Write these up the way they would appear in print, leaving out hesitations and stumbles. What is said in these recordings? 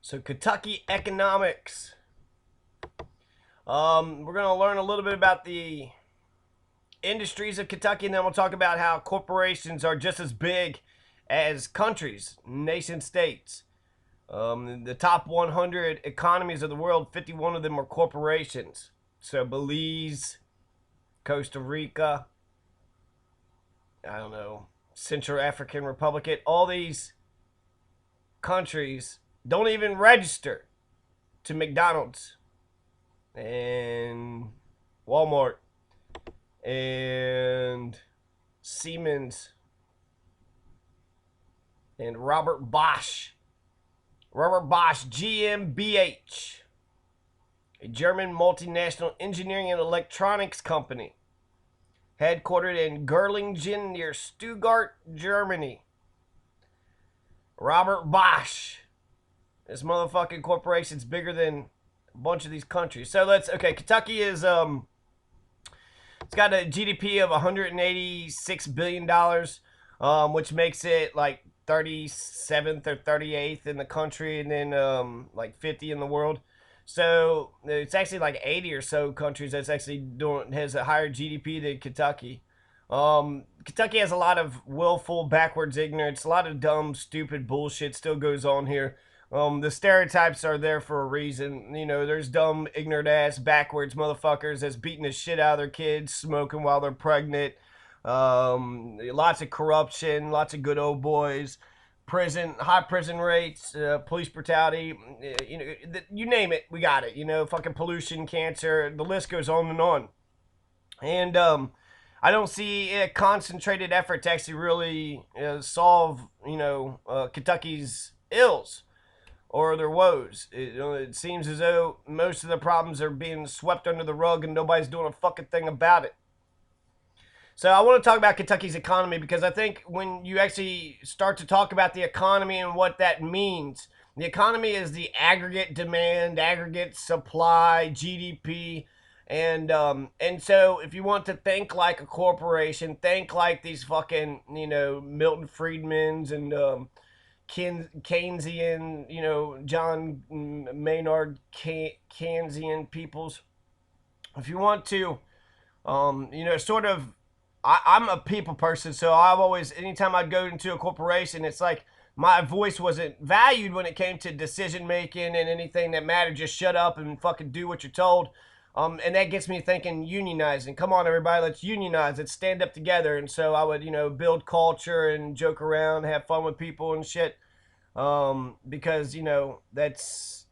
So Kentucky economics. We're gonna learn a little bit about the industries of Kentucky, and then we'll talk about how corporations are just as big as countries, nation states. The top 100 economies of the world, 51 of them are corporations. So Belize, Costa Rica, I don't know, Central African Republic, all these countries don't even register to McDonald's and Walmart and Siemens and Robert Bosch. Robert Bosch GmbH, a German multinational engineering and electronics company, headquartered in Gerlingen near Stuttgart, Germany. Robert Bosch. This motherfucking corporation's bigger than a bunch of these countries. So Kentucky is it's got a GDP of $186 billion, which makes it like 37th or 38th in the country, and then like 50 in the world. So it's actually like 80 or so countries that's actually has a higher GDP than Kentucky. Kentucky has a lot of willful, backwards ignorance, a lot of dumb, stupid bullshit still goes on here. The stereotypes are there for a reason. You know, there's dumb, ignorant ass, backwards motherfuckers that's beating the shit out of their kids, smoking while they're pregnant. Lots of corruption, lots of good old boys, high prison rates, police brutality. You name it, we got it. You know, fucking pollution, cancer, the list goes on and on. And I don't see a concentrated effort to actually really solve, Kentucky's ills or their woes. It seems as though most of the problems are being swept under the rug and nobody's doing a fucking thing about it. So I want to talk about Kentucky's economy because I think when you actually start to talk about the economy and what that means, the economy is the aggregate demand, aggregate supply, GDP, and so if you want to think like a corporation, think like these fucking Milton Friedmans and Keynesian, John Maynard Keynesian peoples. If you want to, sort of. I'm a people person, so I've always, anytime I'd go into a corporation, it's like my voice wasn't valued when it came to decision making and anything that mattered. Just shut up and fucking do what you're told. And that gets me thinking unionizing. Come on, everybody, let's unionize. Let's stand up together. And so I would, build culture and joke around, have fun with people and shit. Because that's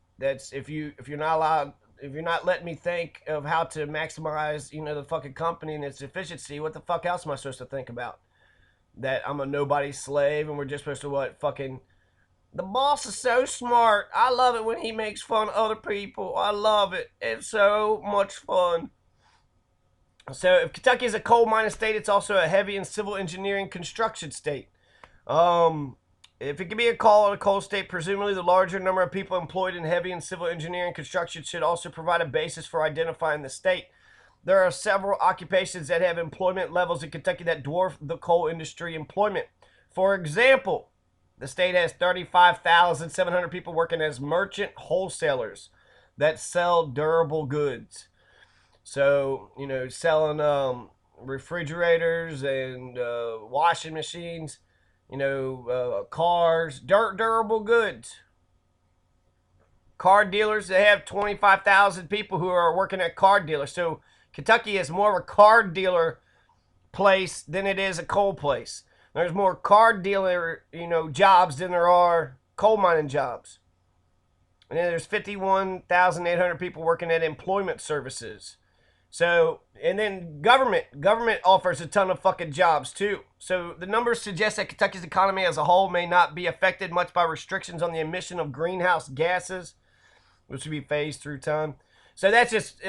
if you're not allowed, if you're not letting me think of how to maximize, the fucking company and its efficiency, what the fuck else am I supposed to think about? That I'm a nobody slave and we're just supposed to what fucking the boss is so smart. I love it when he makes fun of other people. I love it. It's so much fun. So if Kentucky is a coal mining state, it's also a heavy and civil engineering construction state. If it can be a coal state, presumably the larger number of people employed in heavy and civil engineering construction should also provide a basis for identifying the state. There are several occupations that have employment levels in Kentucky that dwarf the coal industry employment. For example, the state has 35,700 people working as merchant wholesalers that sell durable goods. So, selling refrigerators and washing machines, cars, durable goods. Car dealers, they have 25,000 people who are working at car dealers. So Kentucky is more of a car dealer place than it is a coal place. There's more car dealer, jobs than there are coal mining jobs. And then there's 51,800 people working at employment services. So, and then government offers a ton of fucking jobs too. So the numbers suggest that Kentucky's economy as a whole may not be affected much by restrictions on the emission of greenhouse gases, which will be phased through time. So that's just,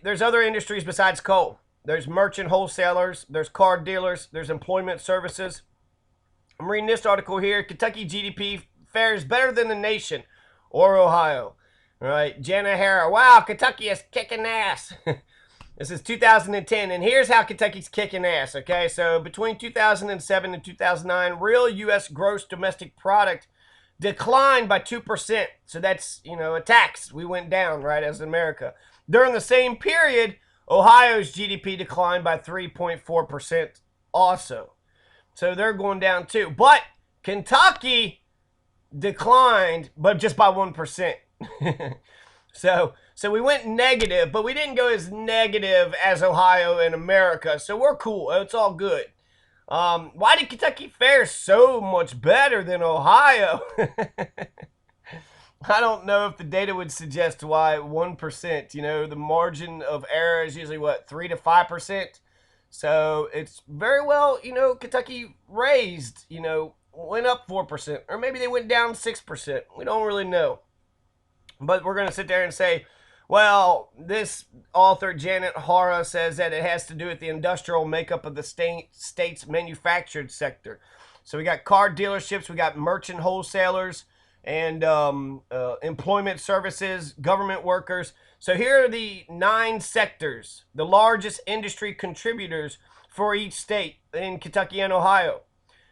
there's other industries besides coal. There's merchant wholesalers, there's car dealers, there's employment services. I'm reading this article here. Kentucky GDP fares better than the nation or Ohio. All right, Jana Hara. Wow, Kentucky is kicking ass. This is 2010, and here's how Kentucky's kicking ass, okay? So between 2007 and 2009, real U.S. gross domestic product declined by 2%. So that's, a tax. We went down, right, as America. During the same period, Ohio's GDP declined by 3.4% also. So they're going down too. But Kentucky declined, but just by 1%. So we went negative, but we didn't go as negative as Ohio and America. So we're cool. It's all good. Why did Kentucky fare so much better than Ohio? I don't know if the data would suggest why 1%. The margin of error is usually what, 3 to 5%. So it's very well, Kentucky raised, went up 4%, or maybe they went down 6%. We don't really know. But we're going to sit there and say, well, this author, Janet Hara, says that it has to do with the industrial makeup of the state's manufactured sector. So we got car dealerships, we got merchant wholesalers, and employment services, government workers. So here are the 9 sectors, the largest industry contributors for each state in Kentucky and Ohio.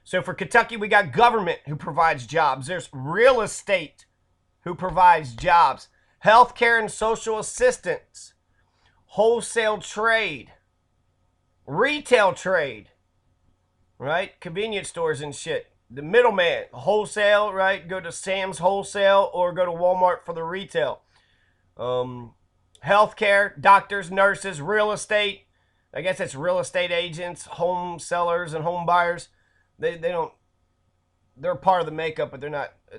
So for Kentucky, we got government, who provides jobs. There's real estate, who provides jobs. Healthcare and social assistance. Wholesale trade. Retail trade. Right? Convenience stores and shit. The middleman. Wholesale, right? Go to Sam's Wholesale or go to Walmart for the retail. Healthcare, doctors, nurses, real estate. I guess that's real estate agents, home sellers, and home buyers. They don't, they're part of the makeup, but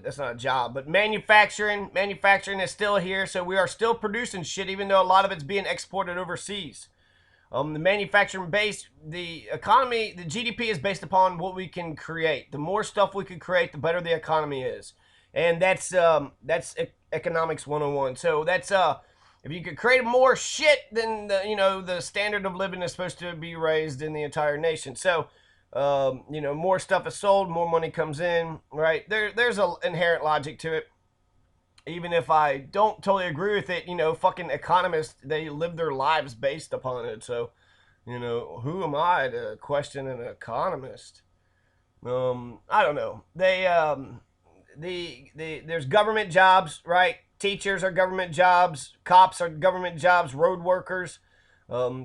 that's not a job. But manufacturing is still here, so we are still producing shit, even though a lot of it's being exported overseas. The manufacturing base, the economy, the GDP is based upon what we can create. The more stuff we can create, the better the economy is. And that's economics 101. So that's if you could create more shit, then the standard of living is supposed to be raised in the entire nation. So more stuff is sold, more money comes in, right? There's an inherent logic to it. Even if I don't totally agree with it, fucking economists, they live their lives based upon it. So, who am I to question an economist? I don't know. There's government jobs, right? Teachers are government jobs, cops are government jobs, road workers,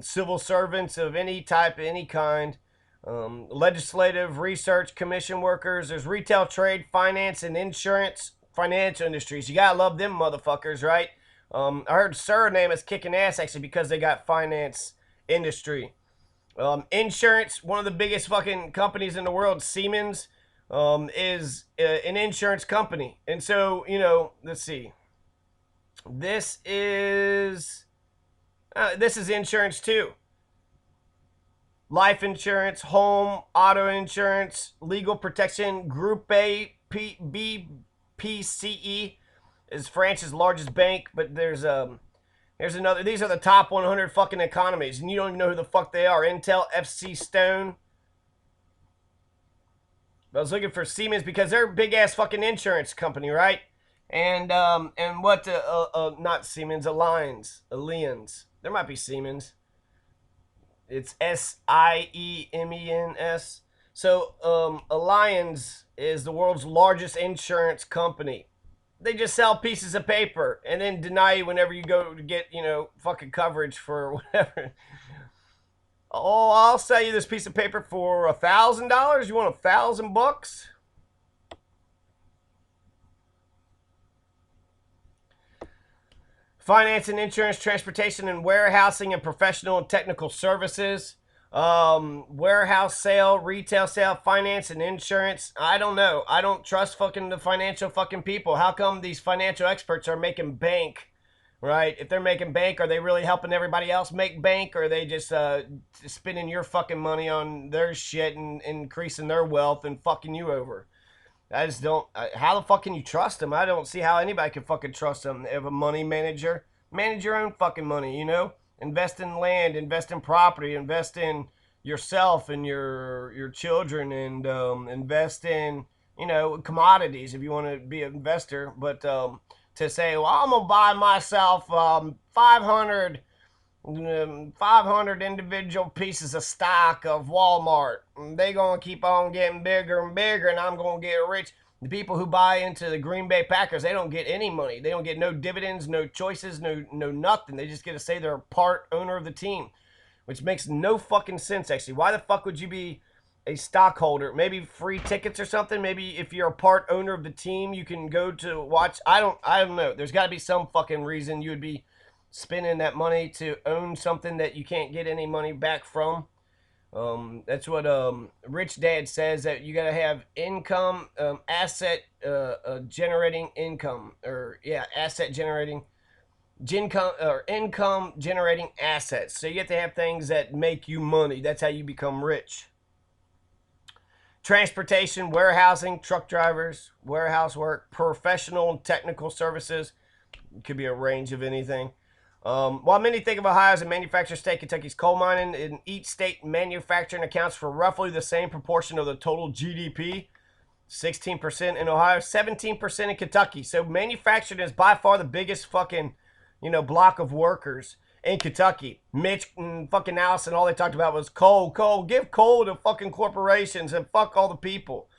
civil servants of any type, any kind. Legislative, research, commission workers. There's retail, trade, finance, and insurance, financial industries. You gotta love them motherfuckers, right? I heard Suriname is kicking ass actually because they got finance industry. Insurance, one of the biggest fucking companies in the world, Siemens, is an insurance company. And so, let's see. This is insurance too. Life insurance, home, auto insurance, legal protection, Group A, BPCE is France's largest bank, but there's another. These are the top 100 fucking economies, and you don't even know who the fuck they are. Intel, FC Stone. I was looking for Siemens because they're a big ass fucking insurance company, right? And what? Not Siemens, Allianz. There might be Siemens. It's Siemens. So Allianz is the world's largest insurance company. They just sell pieces of paper and then deny you whenever you go to get, fucking coverage for whatever. Oh, I'll sell you this piece of paper for $1,000. You want $1,000? Finance and insurance, transportation and warehousing, and professional and technical services. Warehouse sale, retail sale, finance and insurance. I don't know. I don't trust fucking the financial fucking people. How come these financial experts are making bank, right? If they're making bank, are they really helping everybody else make bank, or are they just spending your fucking money on their shit and increasing their wealth and fucking you over? I just don't. How the fuck can you trust them? I don't see how anybody can fucking trust them. If a money manager, manage your own fucking money. Invest in land, invest in property, invest in yourself and your children, and invest in commodities if you want to be an investor. But to say, well, I'm gonna buy myself 500 individual pieces of stock of Walmart. They gonna keep on getting bigger and bigger, and I'm gonna get rich. The people who buy into the Green Bay Packers, they don't get any money. They don't get no dividends, no choices, no nothing. They just get to say they're a part owner of the team, which makes no fucking sense, actually. Why the fuck would you be a stockholder? Maybe free tickets or something? Maybe if you're a part owner of the team, you can go to watch. I don't know. There's got to be some fucking reason you would be spending that money to own something that you can't get any money back from. That's what Rich Dad says, that you gotta have income, asset generating income, or yeah, asset generating, income generating assets. So you have to have things that make you money. That's how you become rich. Transportation, warehousing, truck drivers, warehouse work, professional and technical services. It could be a range of anything. While many think of Ohio as a manufacturing state, Kentucky's coal mining. In each state, manufacturing accounts for roughly the same proportion of the total GDP. 16% in Ohio, 17% in Kentucky. So manufacturing is by far the biggest fucking, block of workers in Kentucky. Mitch and fucking Allison, all they talked about was coal. Give coal to fucking corporations and fuck all the people.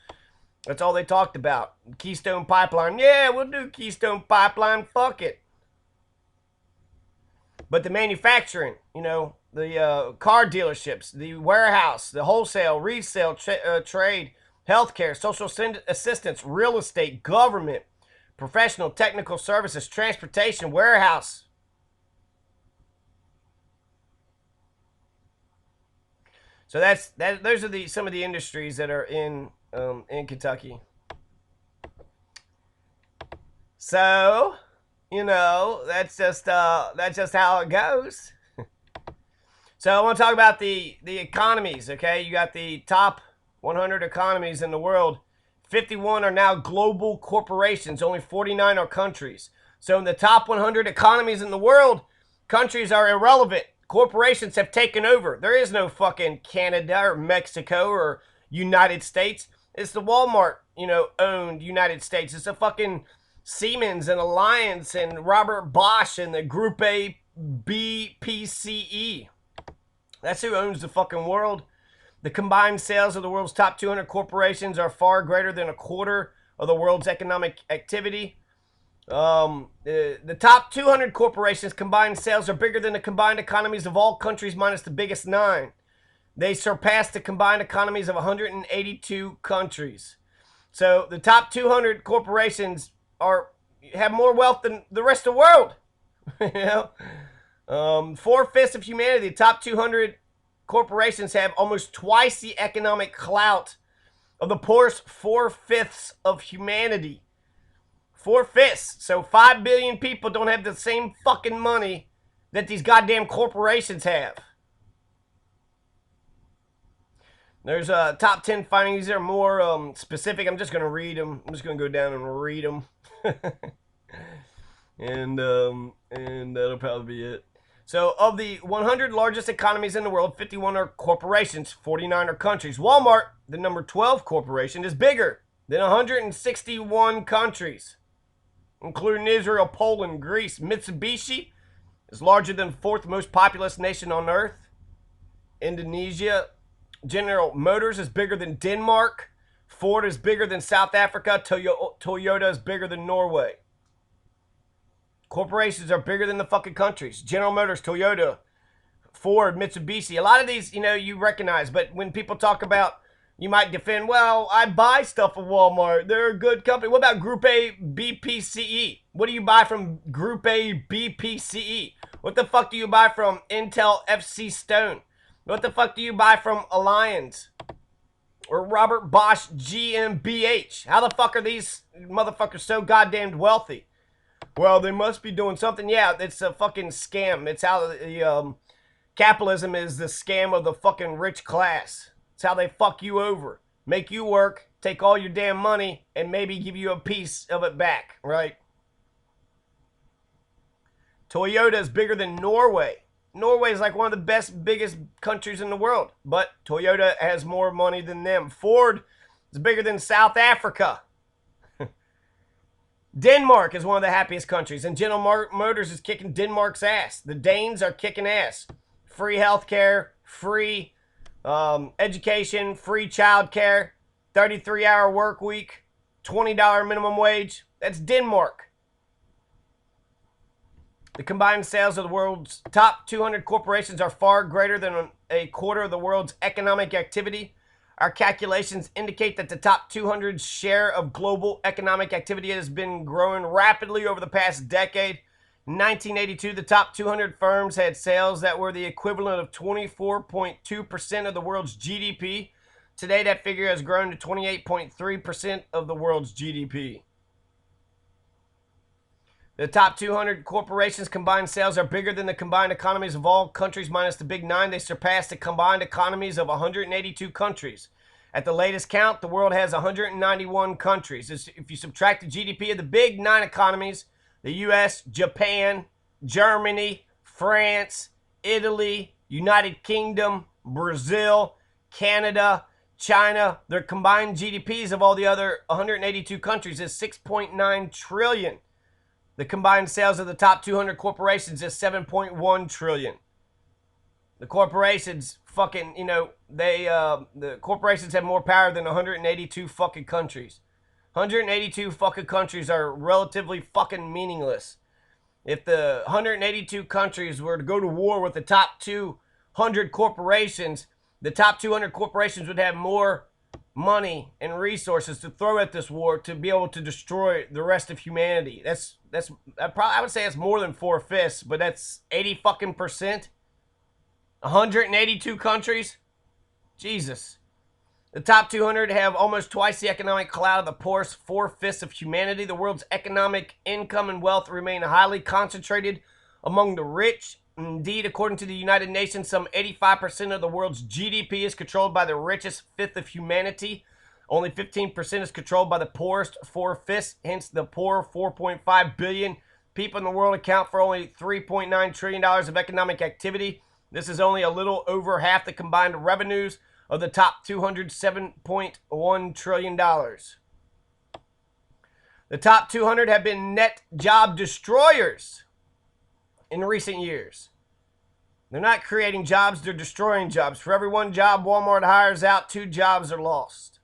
That's all they talked about. Keystone Pipeline. Yeah, we'll do Keystone Pipeline. Fuck it. But the manufacturing, the car dealerships, the warehouse, the wholesale, resale, trade, healthcare, social assistance, real estate, government, professional, technical services, transportation, warehouse. So those are some of the industries that are in Kentucky. So, that's just how it goes. So I want to talk about the economies, okay? You got the top 100 economies in the world. 51 are now global corporations. Only 49 are countries. So in the top 100 economies in the world, countries are irrelevant. Corporations have taken over. There is no fucking Canada or Mexico or United States. It's the Walmart, owned United States. It's a fucking Siemens and Alliance and Robert Bosch and the Group A BPCE. That's who owns the fucking world. The combined sales of the world's top 200 corporations are far greater than a quarter of the world's economic activity. The top 200 corporations' combined sales are bigger than the combined economies of all countries minus the biggest 9. They surpassed the combined economies of 182 countries. So the top 200 corporations have more wealth than the rest of the world. 4/5 of humanity. The top 200 corporations have almost twice the economic clout of the poorest 4/5 of humanity. 4/5. So 5 billion people don't have the same fucking money that these goddamn corporations have. There's top 10 findings. These are more specific. I'm just going to read them. I'm just going to go down and read them. and that'll probably be it. So of the 100 largest economies in the world, 51 are corporations, 49 are countries. Walmart, the number 12 corporation, is bigger than 161 countries, including Israel, Poland, Greece. Mitsubishi is larger than the 4th most populous nation on earth. Indonesia. General Motors is bigger than Denmark. Ford is bigger than South Africa. Toyota is bigger than Norway. Corporations are bigger than the fucking countries. General Motors, Toyota, Ford, Mitsubishi. A lot of these, you recognize. But when people talk about, you might defend, well, I buy stuff at Walmart. They're a good company. What about Group A BPCE? What do you buy from Group A BPCE? What the fuck do you buy from Intel FC Stone? What the fuck do you buy from Alliance? Or Robert Bosch GmbH? How the fuck are these motherfuckers so goddamn wealthy? Well, they must be doing something. Yeah, it's a fucking scam. It's how the capitalism is the scam of the fucking rich class. It's how they fuck you over. Make you work, take all your damn money, and maybe give you a piece of it back, right? Toyota is bigger than Norway. Norway is like one of the biggest countries in the world, but Toyota has more money than them. Ford is bigger than South Africa. Denmark is one of the happiest countries, and General Motors is kicking Denmark's ass. The Danes are kicking ass. Free healthcare, free education, free childcare, 33-hour work week. $20 minimum wage. That's Denmark. The combined sales of the world's top 200 corporations are far greater than a quarter of the world's economic activity. Our calculations indicate that the top 200's share of global economic activity has been growing rapidly over the past decade. In 1982, the top 200 firms had sales that were the equivalent of 24.2% of the world's GDP. Today, that figure has grown to 28.3% of the world's GDP. The top 200 corporations' combined sales are bigger than the combined economies of all countries minus the Big Nine. They surpass the combined economies of 182 countries. At the latest count, the world has 191 countries. If you subtract the GDP of the Big Nine economies, the US, Japan, Germany, France, Italy, United Kingdom, Brazil, Canada, China, their combined GDPs of all the other 182 countries is $6.9 trillion. The combined sales of the top 200 corporations is $7.1 trillion. The corporations fucking, the corporations have more power than 182 fucking countries. 182 fucking countries are relatively fucking meaningless. If the 182 countries were to go to war with the top 200 corporations, the top 200 corporations would have more money and resources to throw at this war to be able to destroy the rest of humanity. I would say it's more than 4/5, but that's 80 fucking percent. 182 countries. Jesus. The top 200 have almost twice the economic clout of the poorest 4/5 of humanity. The world's economic income and wealth remain highly concentrated among the rich. Indeed, according to the United Nations, some 85% of the world's GDP is controlled by the richest fifth of humanity. Only 15% is controlled by the poorest 4/5. Hence, the poor 4.5 billion people in the world account for only $3.9 trillion of economic activity. This is only a little over half the combined revenues of the top 200, $7.1 trillion. The top 200 have been net job destroyers in recent years. They're not creating jobs, they're destroying jobs. For every one job Walmart hires out, 2 jobs are lost.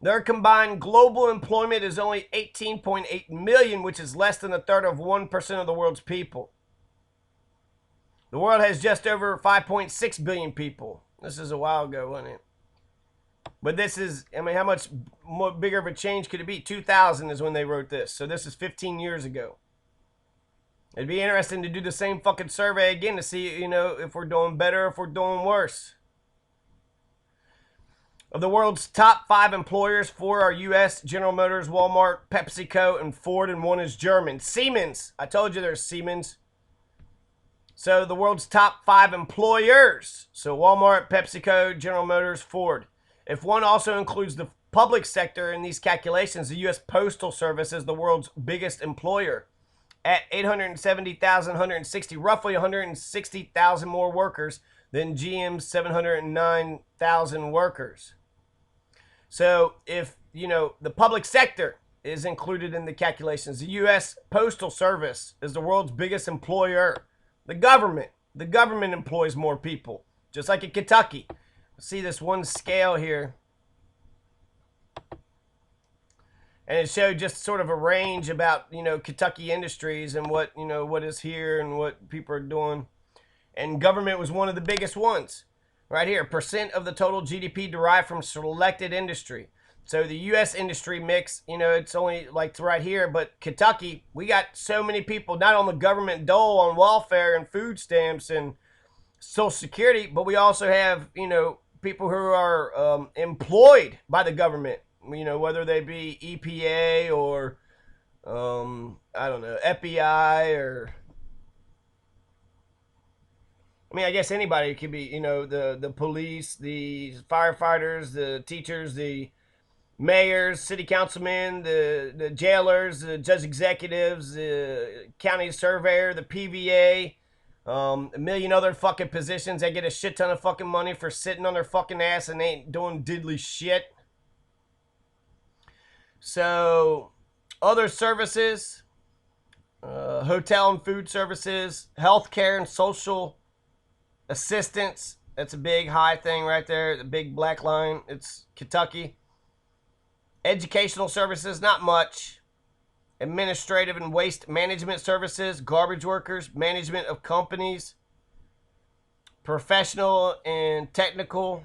Their combined global employment is only 18.8 million, which is less than a third of 1% of the world's people. The world has just over 5.6 billion people. This is a while ago, wasn't it? But this is, how much more bigger of a change could it be? 2000 is when they wrote this. So this is 15 years ago. It'd be interesting to do the same fucking survey again to see, if we're doing better or if we're doing worse. Of the world's top 5 employers, 4 are U.S., General Motors, Walmart, PepsiCo, and Ford, and 1 is German. Siemens. I told you there's Siemens. So the world's top 5 employers. So Walmart, PepsiCo, General Motors, Ford. If one also includes the public sector in these calculations, the U.S. Postal Service is the world's biggest employer at 870,160, roughly 160,000 more workers than GM's 709,000 workers. So if, the public sector is included in the calculations, the U.S. Postal Service is the world's biggest employer. The government employs more people, just like in Kentucky. See this one scale here. And it showed just sort of a range about, Kentucky industries and what, what is here and what people are doing. And government was one of the biggest ones. Right here, percent of the total GDP derived from selected industry. So the U.S. industry mix, it's only like right here. But Kentucky, we got so many people, not on the government dole on welfare and food stamps and Social Security, but we also have, people who are employed by the government. Whether they be EPA or, I don't know, FBI or, I guess anybody could be, the police, the firefighters, the teachers, the mayors, city councilmen, the jailers, the judge executives, the county surveyor, the PVA, a million other fucking positions. They get a shit ton of fucking money for sitting on their fucking ass and ain't doing diddly shit. So, other services, hotel and food services, healthcare and social assistance. That's a big high thing right there. The big black line. It's Kentucky. Educational services, not much. Administrative and waste management services, garbage workers, management of companies, professional and technical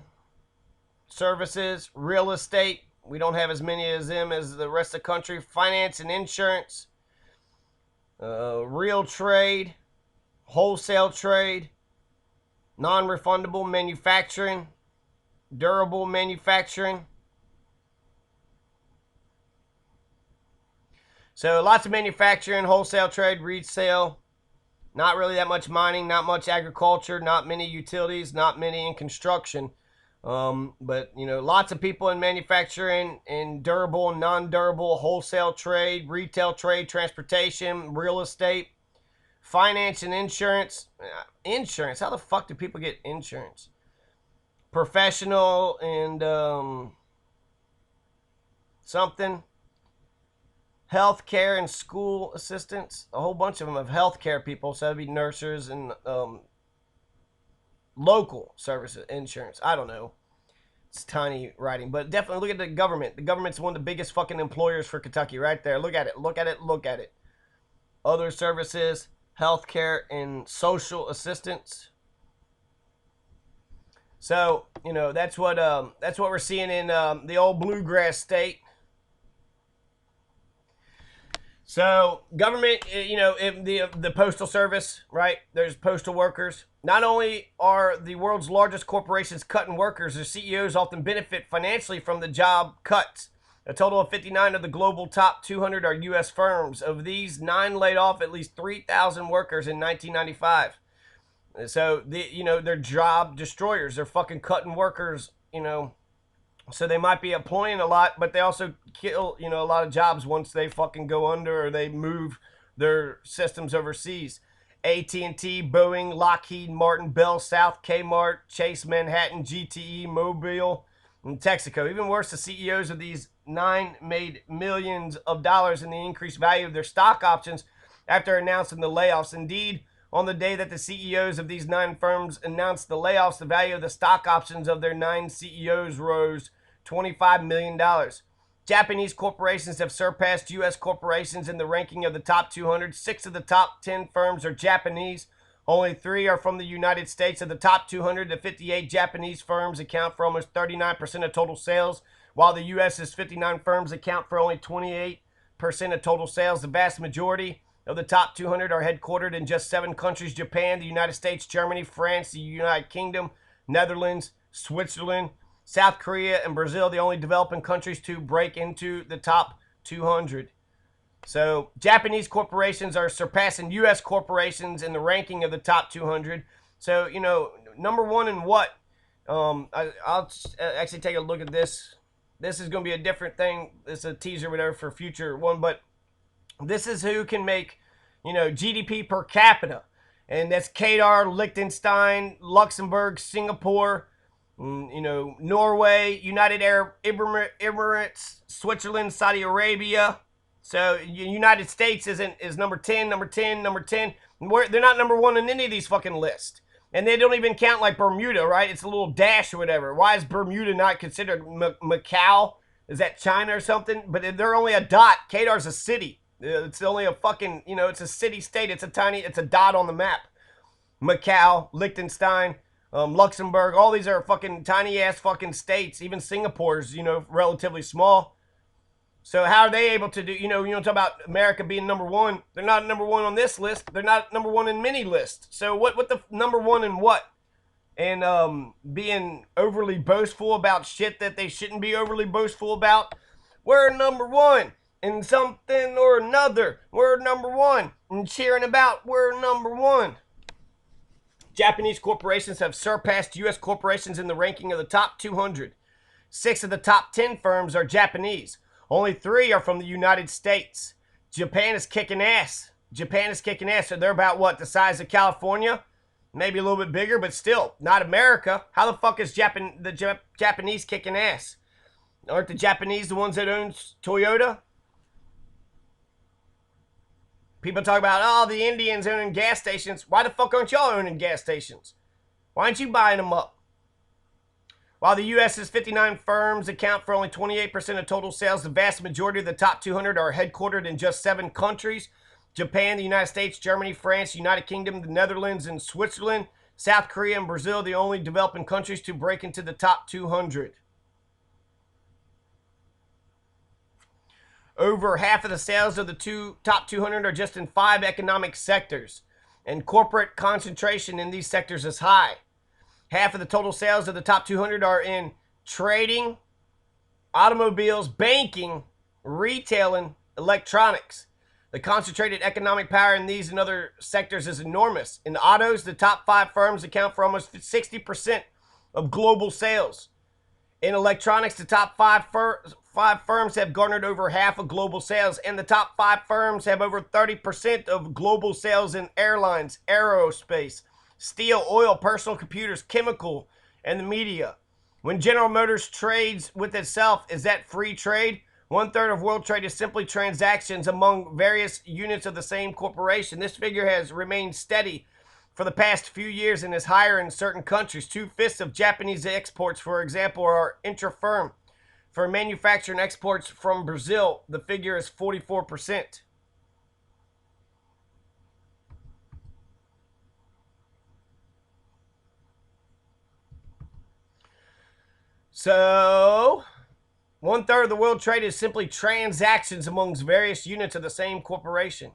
services, real estate. We don't have as many as them as the rest of the country. Finance and insurance, real trade, wholesale trade, non-refundable manufacturing, durable manufacturing. So lots of manufacturing, wholesale trade, resale. Not really that much mining, not much agriculture, not many utilities, not many in construction. But, you know, lots of people in manufacturing, in durable and non-durable, wholesale trade, retail trade, transportation, real estate, finance and insurance. Insurance, how the fuck do people get insurance? Professional and something. Healthcare and school assistants. A whole bunch of them have healthcare people, so that'd be nurses and local services, insurance. I don't know. It's tiny writing, but definitely look at the government. The government's one of the biggest fucking employers for Kentucky right there. Look at it. Look at it. Look at it. Other services, healthcare and social assistance. So, you know, that's what we're seeing in the old bluegrass state. So, government, you know, the postal service, right? There's postal workers. Not only are the world's largest corporations cutting workers, their CEOs often benefit financially from the job cuts. A total of 59 of the global top 200 are U.S. firms. Of these, 9 laid off at least 3,000 workers in 1995. So, they're job destroyers. They're fucking cutting workers, you know. So they might be employing a lot, but they also kill, you know, a lot of jobs once they fucking go under or they move their systems overseas. AT&T, Boeing, Lockheed Martin, Bell South, Kmart, Chase Manhattan, GTE, Mobile, and Texaco. Even worse, the CEOs of these 9 made millions of dollars in the increased value of their stock options after announcing the layoffs. Indeed, on the day that the CEOs of these 9 firms announced the layoffs, the value of the stock options of their 9 CEOs rose $25 million. Japanese corporations have surpassed U.S. corporations in the ranking of the top 200. 6 of the top 10 firms are Japanese. Only 3 are from the United States. Of the top 200, the 58 Japanese firms account for almost 39% of total sales, while the U.S.'s 59 firms account for only 28% of total sales. The vast majority of the top 200 are headquartered in just 7 countries: Japan, the United States, Germany, France, the United Kingdom, Netherlands, Switzerland, South Korea, and Brazil, the only developing countries to break into the top 200. So Japanese corporations are surpassing U.S. corporations in the ranking of the top 200. So, you know, number one in what? I'll actually take a look at this. This is going to be a different thing. This is a teaser, whatever, for future one. But this is who can make, you know, GDP per capita. And that's Qatar, Liechtenstein, Luxembourg, Singapore, you know, Norway, United Arab Emirates, Switzerland, Saudi Arabia. So United States is number 10, number 10, number 10. They're not number 1 in any of these fucking lists. And they don't even count like Bermuda, right? It's a little dash or whatever. Why is Bermuda not considered Macau? Is that China or something? But they're only a dot. Qatar's a city. It's only a fucking, you know, it's a city state. It's a dot on the map. Macau, Liechtenstein, Luxembourg, all these are fucking tiny ass fucking states. Even Singapore's, you know, relatively small. So how are they able to do, you know, talk about America being number 1. They're not number 1 on this list. They're not number 1 in many lists. So what the number 1 in what? And being overly boastful about shit that they shouldn't be overly boastful about. We're number 1 in something or another. We're number 1 and cheering about we're number 1. Japanese corporations have surpassed U.S. corporations in the ranking of the top 200. 6 of the top 10 firms are Japanese. Only 3 are from the United States. Japan is kicking ass. So they're about what, the size of California? Maybe a little bit bigger, but still, not America. How the fuck is the Japanese kicking ass? Aren't the Japanese the ones that own Toyota? People talk about, oh, the Indians owning gas stations. Why the fuck aren't y'all owning gas stations? Why aren't you buying them up? While the U.S.'s 59 firms account for only 28% of total sales, the vast majority of the top 200 are headquartered in just 7 countries: Japan, the United States, Germany, France, United Kingdom, the Netherlands, and Switzerland. South Korea and Brazil, the only developing countries to break into the top 200. Over half of the sales of the top 200 are just in 5 economic sectors, and corporate concentration in these sectors is high. Half of the total sales of the top 200 are in trading, automobiles, banking, retail, and electronics. The concentrated economic power in these and other sectors is enormous. In autos, the top 5 firms account for almost 60% of global sales. In electronics, the top five firms have garnered over half of global sales, and the top 5 firms have over 30% of global sales in airlines, aerospace, steel, oil, personal computers, chemical, and the media. When General Motors trades with itself, is that free trade? 1/3 of world trade is simply transactions among various units of the same corporation. This figure has remained steady for the past few years and is higher in certain countries. 2/5 of Japanese exports, for example, are intra-firm. For manufacturing exports from Brazil, the figure is 44%. So, 1/3 of the world trade is simply transactions amongst various units of the same corporation.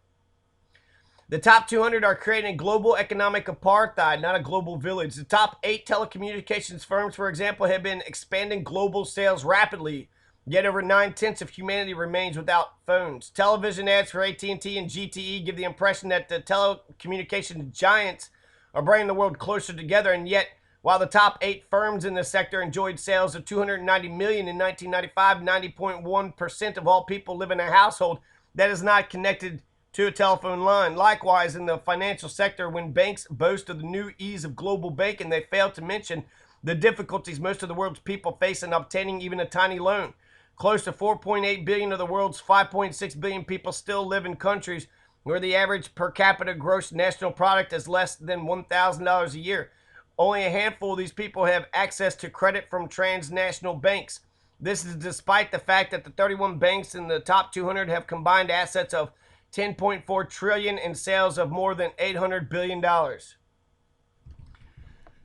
The top 200 are creating global economic apartheid, not a global village. The top 8 telecommunications firms, for example, have been expanding global sales rapidly, yet over 9/10 of humanity remains without phones. Television ads for AT&T and GTE give the impression that the telecommunications giants are bringing the world closer together, and yet, while the top 8 firms in this sector enjoyed sales of $290 million in 1995, 90.1% of all people live in a household that is not connected to a telephone line. Likewise, in the financial sector, when banks boast of the new ease of global banking, they fail to mention the difficulties most of the world's people face in obtaining even a tiny loan. Close to 4.8 billion of the world's 5.6 billion people still live in countries where the average per capita gross national product is less than $1,000 a year. Only a handful of these people have access to credit from transnational banks. This is despite the fact that the 31 banks in the top 200 have combined assets of $10.4 trillion and sales of more than $800 billion.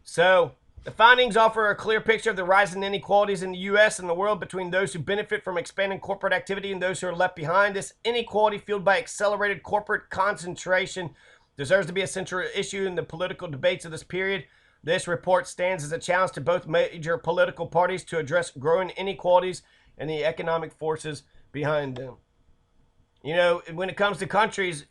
So, the findings offer a clear picture of the rising inequalities in the U.S. and the world between those who benefit from expanding corporate activity and those who are left behind. This inequality fueled by accelerated corporate concentration deserves to be a central issue in the political debates of this period. This report stands as a challenge to both major political parties to address growing inequalities and the economic forces behind them. You know, when it comes to countries,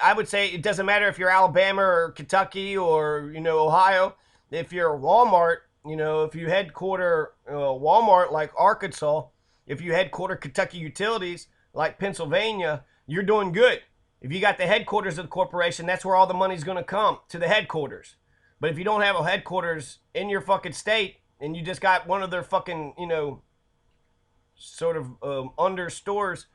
I would say it doesn't matter if you're Alabama or Kentucky or, Ohio. If you're Walmart, if you headquarter Walmart like Arkansas, if you headquarter Kentucky Utilities like Pennsylvania, you're doing good. If you got the headquarters of the corporation, that's where all the money's going to come, to the headquarters. But if you don't have a headquarters in your fucking state and you just got one of their fucking, sort of under stores,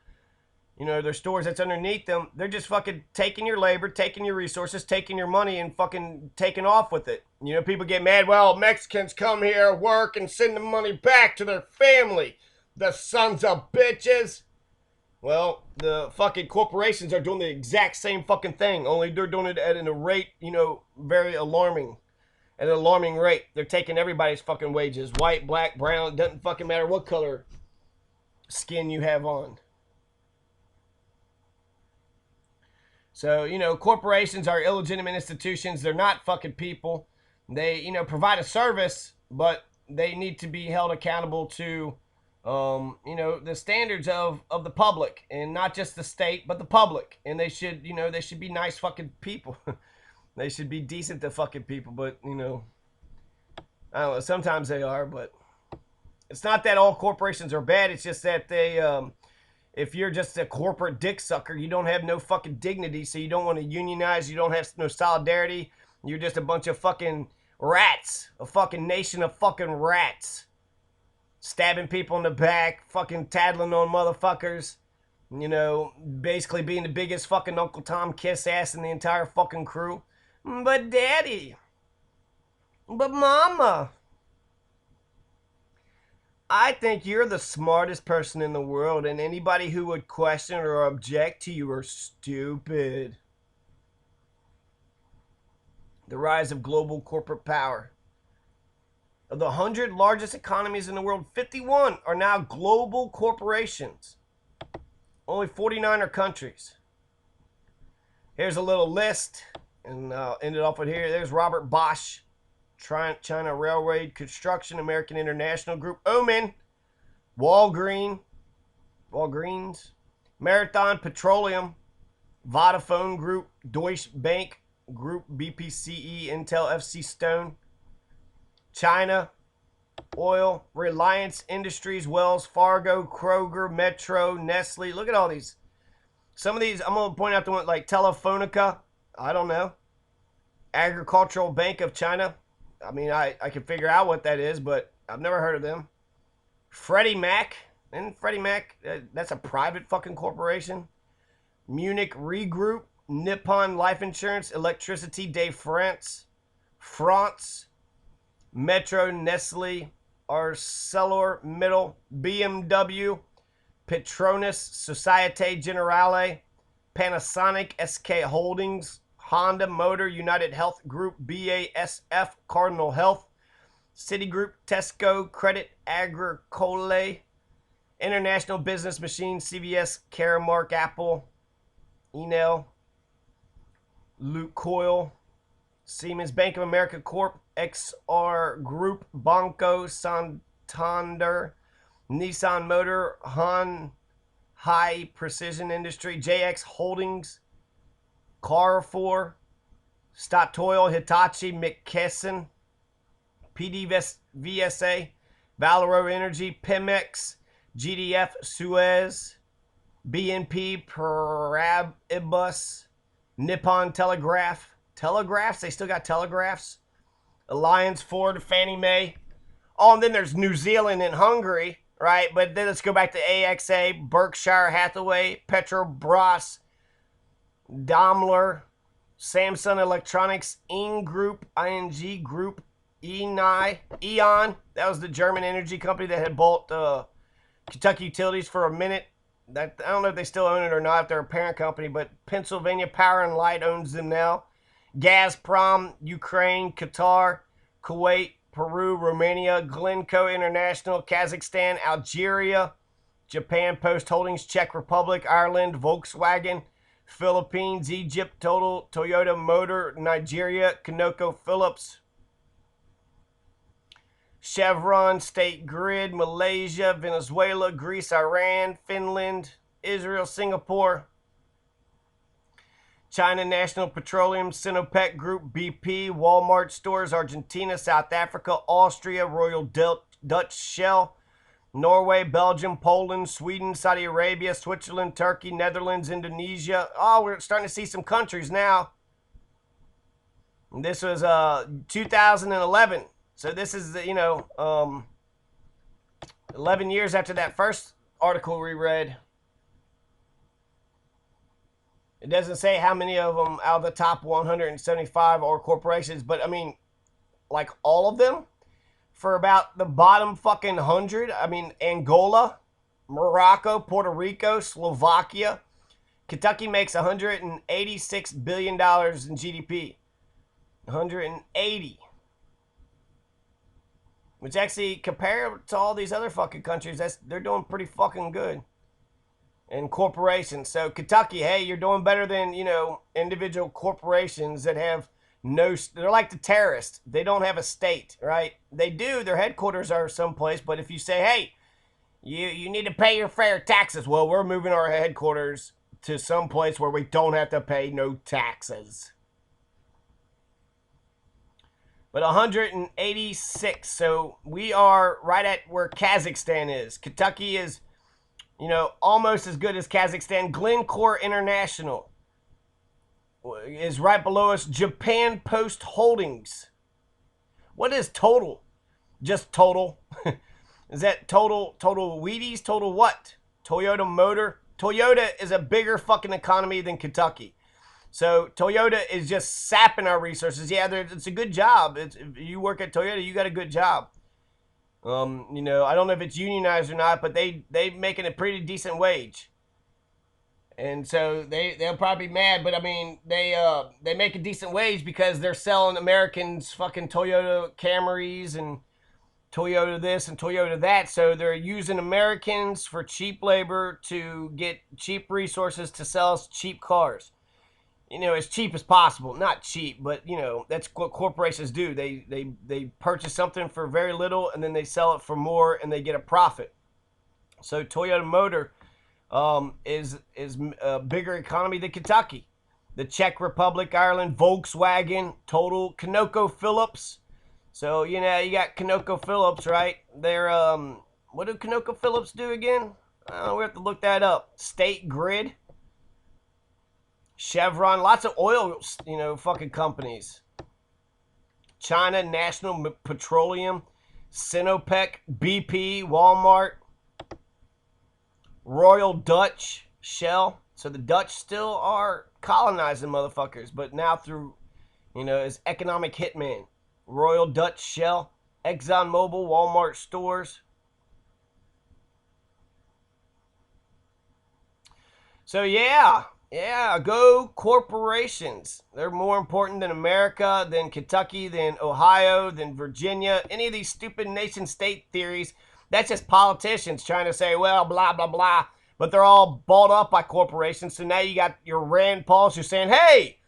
their stores that's underneath them, they're just fucking taking your labor, taking your resources, taking your money, and fucking taking off with it. People get mad, well, Mexicans come here, work, and send the money back to their family. The sons of bitches. Well, the fucking corporations are doing the exact same fucking thing, only they're doing it at a rate, very alarming. At an alarming rate. They're taking everybody's fucking wages. White, black, brown, doesn't fucking matter what color skin you have on. So, corporations are illegitimate institutions. They're not fucking people. They, provide a service, but they need to be held accountable to, the standards of the public, and not just the state, but the public. And they should, they should be nice fucking people. They should be decent to fucking people, but, I don't know, sometimes they are, but it's not that all corporations are bad. It's just that they, if you're just a corporate dick sucker, you don't have no fucking dignity, so you don't want to unionize, you don't have no solidarity, you're just a bunch of fucking rats, a fucking nation of fucking rats, stabbing people in the back, fucking tattling on motherfuckers, basically being the biggest fucking Uncle Tom kiss ass in the entire fucking crew. But daddy, but mama, I think you're the smartest person in the world, and anybody who would question or object to you are stupid. The rise of global corporate power. Of the 100 largest economies in the world, 51 are now global corporations. Only 49 are countries. Here's a little list, and I'll end it off with here. There's Robert Bosch, China Railway Construction, American International Group, Oman, Walgreens, Marathon Petroleum, Vodafone Group, Deutsche Bank Group, BPCE, Intel, FC Stone, China Oil, Reliance Industries, Wells Fargo, Kroger, Metro, Nestle. Look at all these. Some of these, I'm going to point out the one like Telefonica. I don't know. Agricultural Bank of China. I mean, I can figure out what that is, but I've never heard of them. Freddie Mac. And Freddie Mac, that's a private fucking corporation. Munich Re Group. Nippon Life Insurance. Electricité de France. Metro, Nestle, ArcelorMittal, BMW, Petronas, Societe Generale, Panasonic, SK Holdings, Honda Motor, United Health Group, BASF, Cardinal Health, Citigroup, Tesco, Credit Agricole, International Business Machine, CVS, Caramark, Apple, Enel, Lukoil, Siemens, Bank of America Corp, XR Group, Banco Santander, Nissan Motor, Han High Precision Industry, JX Holdings, Carrefour, Statoil, Hitachi, McKesson, PDVSA, Valero Energy, Pemex, GDF, Suez, BNP Paribas, Nippon Telegraph. Telegraphs? They still got telegraphs? Alliance, Ford, Fannie Mae. Oh, and then there's New Zealand and Hungary, right? But then let's go back to AXA, Berkshire Hathaway, Petrobras, Daimler, Samsung Electronics, ING Group, Eon. That was the German energy company that had bought Kentucky Utilities for a minute. I don't know if they still own it or not, if they're a parent company, but Pennsylvania Power and Light owns them now. Gazprom, Ukraine, Qatar, Kuwait, Peru, Romania, Glencoe International, Kazakhstan, Algeria, Japan Post Holdings, Czech Republic, Ireland, Volkswagen, Philippines, Egypt, Total, Toyota Motor, Nigeria, ConocoPhillips, Chevron, State Grid, Malaysia, Venezuela, Greece, Iran, Finland, Israel, Singapore, China National Petroleum, Sinopec Group, BP, Walmart Stores, Argentina, South Africa, Austria, Royal Dutch Shell, Norway, Belgium, Poland, Sweden, Saudi Arabia, Switzerland, Turkey, Netherlands, Indonesia. Oh, we're starting to see some countries now. This was 2011. So this is, 11 years after that first article we read. It doesn't say how many of them out of the top 175 are corporations, but I mean, like all of them. For about the bottom fucking 100, I mean, Angola, Morocco, Puerto Rico, Slovakia. Kentucky makes $186 billion in GDP. 180. Which actually, compared to all these other fucking countries, they're doing pretty fucking good. And corporations. So Kentucky, hey, you're doing better than, individual corporations that have they're like the terrorists. They don't have a state, right? They do. Their headquarters are someplace. But if you say, hey, you need to pay your fair taxes. Well, we're moving our headquarters to some place where we don't have to pay no taxes. But 186. So we are right at where Kazakhstan is. Kentucky is, almost as good as Kazakhstan. Glencore International is right below us. Japan Post Holdings. What is total? Just total. Is that total Wheaties? Total what? Toyota Motor. Toyota is a bigger fucking economy than Kentucky. So Toyota is just sapping our resources. Yeah, it's a good job. If you work at Toyota, you got a good job. I don't know if it's unionized or not, but they making a pretty decent wage. And so they'll probably be mad, but I mean they make a decent wage because they're selling Americans fucking Toyota Camrys and Toyota this and Toyota that. So they're using Americans for cheap labor to get cheap resources to sell us cheap cars. As cheap as possible. Not cheap, but that's what corporations do. They purchase something for very little and then they sell it for more and they get a profit. So Toyota Motor is a bigger economy than Kentucky. The Czech Republic, Ireland, Volkswagen, Total, ConocoPhillips. So you got ConocoPhillips, right? They're what do ConocoPhillips do again? We have to look that up. State Grid, Chevron, lots of oil, fucking companies. China National Petroleum, Sinopec, BP, Walmart, Royal Dutch Shell. So the Dutch still are colonizing motherfuckers, but now through, as economic hitman. Royal Dutch Shell, ExxonMobil, Walmart stores. So yeah, go corporations. They're more important than America, than Kentucky, than Ohio, than Virginia. Any of these stupid nation state theories, that's just politicians trying to say, well, blah, blah, blah. But they're all bought up by corporations. So now you got your Rand Pauls who's saying, hey,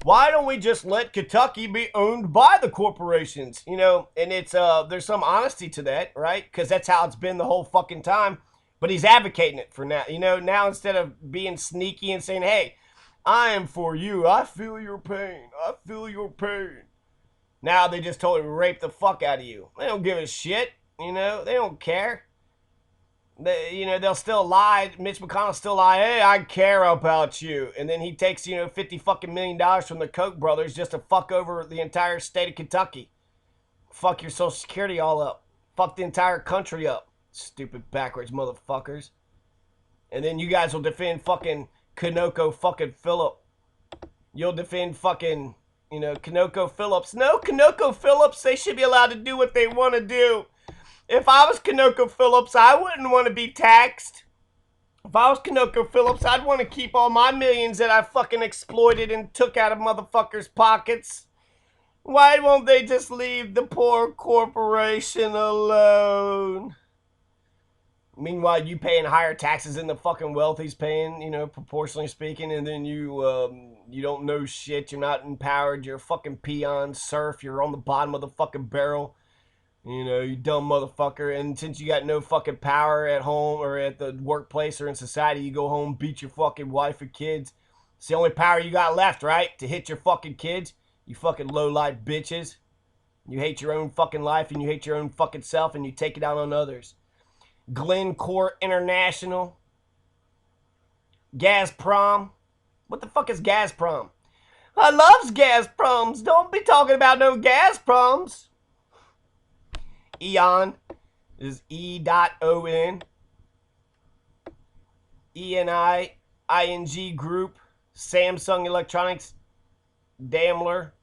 why don't we just let Kentucky be owned by the corporations? And it's there's some honesty to that, right? Because that's how it's been the whole fucking time. But he's advocating it for now. Now instead of being sneaky and saying, hey, I am for you. I feel your pain. I feel your pain. Now they just totally rape the fuck out of you. They don't give a shit. They don't care. They'll still lie. Mitch McConnell still lie. Hey, I care about you. And then he takes, $50 fucking million from the Koch brothers just to fuck over the entire state of Kentucky. Fuck your Social Security all up. Fuck the entire country up. Stupid backwards motherfuckers. And then you guys will defend fucking Conoco fucking Phillip. You'll defend fucking, ConocoPhillips. No, ConocoPhillips, they should be allowed to do what they want to do. If I was ConocoPhillips, I wouldn't want to be taxed. If I was ConocoPhillips, I'd want to keep all my millions that I fucking exploited and took out of motherfuckers' pockets. Why won't they just leave the poor corporation alone? Meanwhile, you paying higher taxes than the fucking wealthy's paying, proportionally speaking, and then you don't know shit. You're not empowered. You're a fucking peon, serf. You're on the bottom of the fucking barrel. You dumb motherfucker. And since you got no fucking power at home or at the workplace or in society, you go home, beat your fucking wife and kids. It's the only power you got left, right? To hit your fucking kids. You fucking low-life bitches. You hate your own fucking life and you hate your own fucking self and you take it out on others. Glencore International. Gazprom. What the fuck is Gazprom? I loves Gazproms. Don't be talking about no Gazproms. Eon is E.O.N. ENI, ING Group, Samsung Electronics, Daimler,